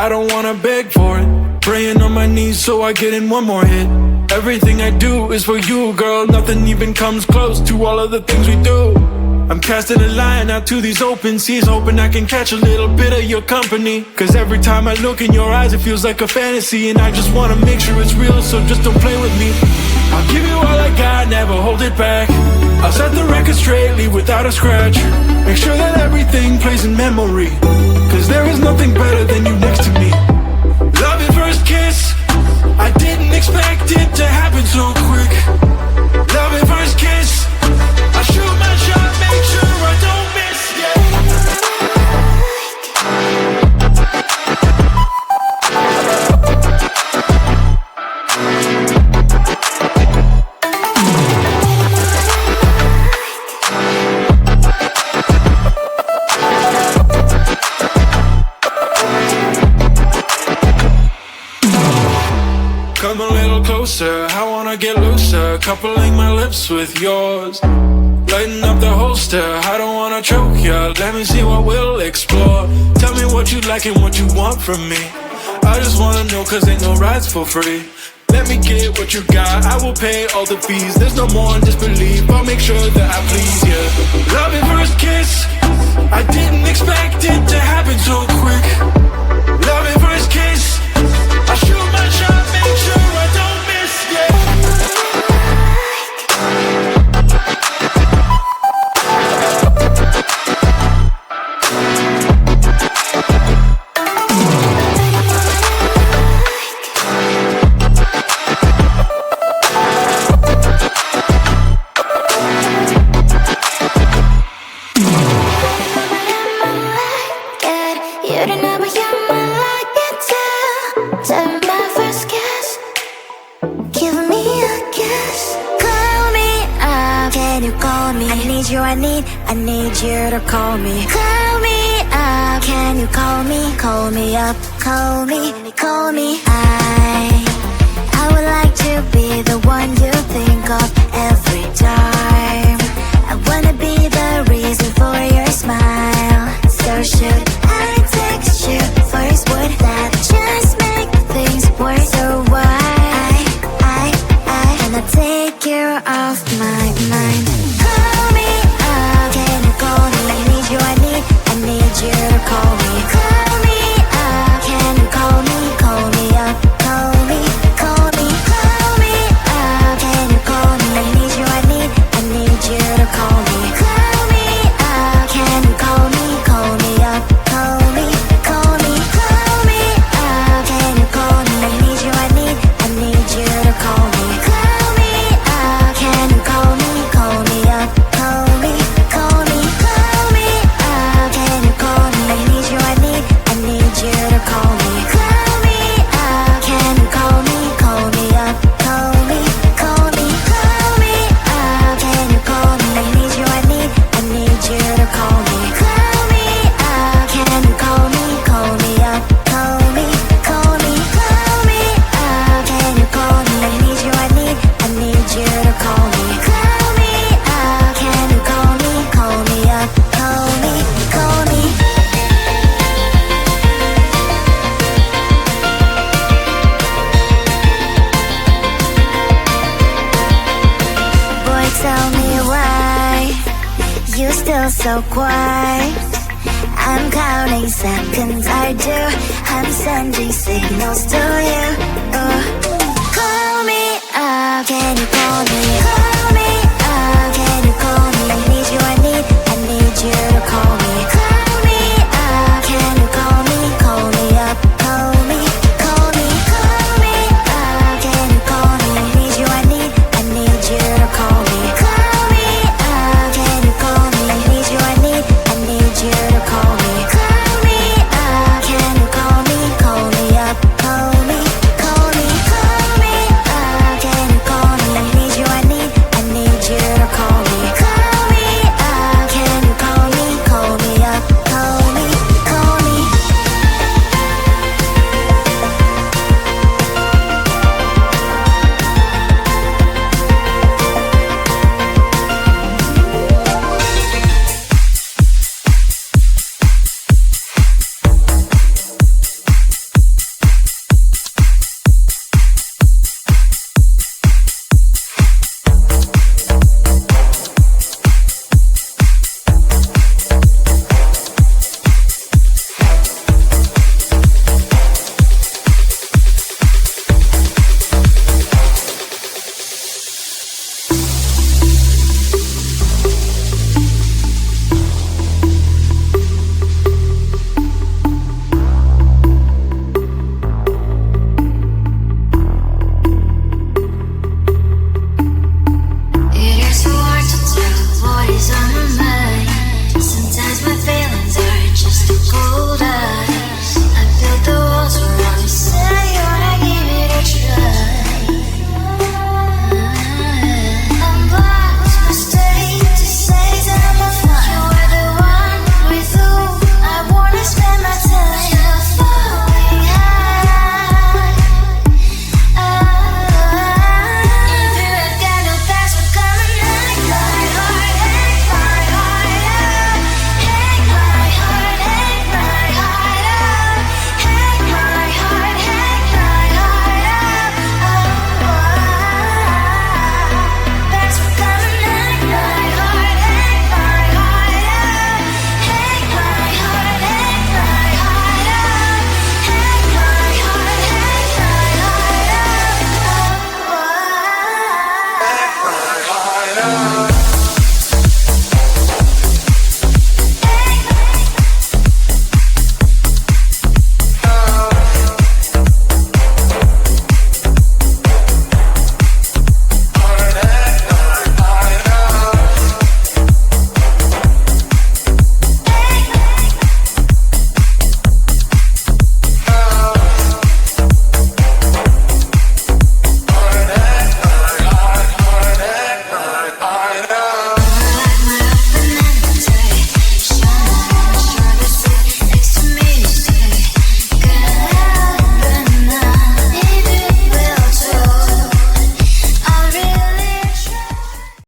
I don't wanna beg for it. Praying on my knees so I get in one more hit. Everything I do is for you, girl. Nothing even comes close to all of the things we do. I'm casting a line out to these open seas, hoping I can catch a little bit of your company. Cause every time I look in your eyes it feels like a fantasy, and I just wanna make sure it's real, so just don't play with me. I'll give you all I got, never hold it back. I'll set the record straight, leave without a scratch. Make sure that everything plays in memory, cause there is nothing better than you next to me. Love at first kiss, I didn't expect it to happen so quick. Love at first kiss, I shoot my shot, make sure I don't miss, yeah. Come a little closer, I wanna get looser. Coupling my lips with yours, lighten up the holster, I don't wanna choke ya. Let me see what we'll explore. Tell me what you like and what you want from me. I just wanna know, cause ain't no rides for free. Let me get what you got, I will pay all the fees. There's no more disbelief, I'll make sure that I please you. Love at first kiss, I didn't expect it to happen so quick. Love at first kiss, I shoot my shot, make sure I don't miss, yeah. You don't know but you might like it too. Turn my first kiss, give me a kiss. Call me up, can you call me? I need you, I need you to call me. Call me up, can you call me? Call me up, call me, call me. I would like to be the one you think of every time. I wanna be the reason for your smile. So should I text you first? Would that just make things worse? So why cannot take you off my mind? Call me up, can you call me? I need you, I need you to call me. Call me up, can you call me? Call me up, call me, call me. Call me up, can you call me? I need you, I need you to call me. Call me up, can you call me? Call me up, call me, call me. Call me up, can you call me? I need you, I need you to call me. Call me up, can you call me? Call me up, call me, call me. Call me up, can you call me? I need you, I need you to call me. Call me up, can you call me? Call me up, call me, call me. Call me up, can you call me? I need you, I need you to call me. Call me up, can you call me? Call me up, call me, call me. Call me up, can you call me? I need you, I need you to call me. Call me up, can you call me? Call me up, call me, call me. Boy, tell me why you still so quiet. I'm counting seconds, I do. I'm sending signals to you.